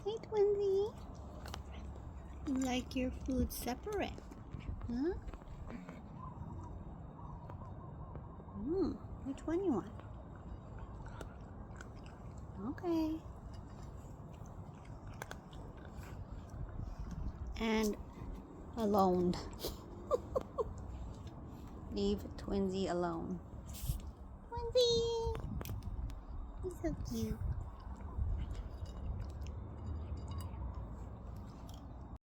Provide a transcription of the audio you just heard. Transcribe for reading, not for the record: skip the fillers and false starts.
Hey, Twinzy. You like your food separate? Huh? Which one you want? Okay. And alone. Leave Twinzy alone. Twinzy! He's so cute.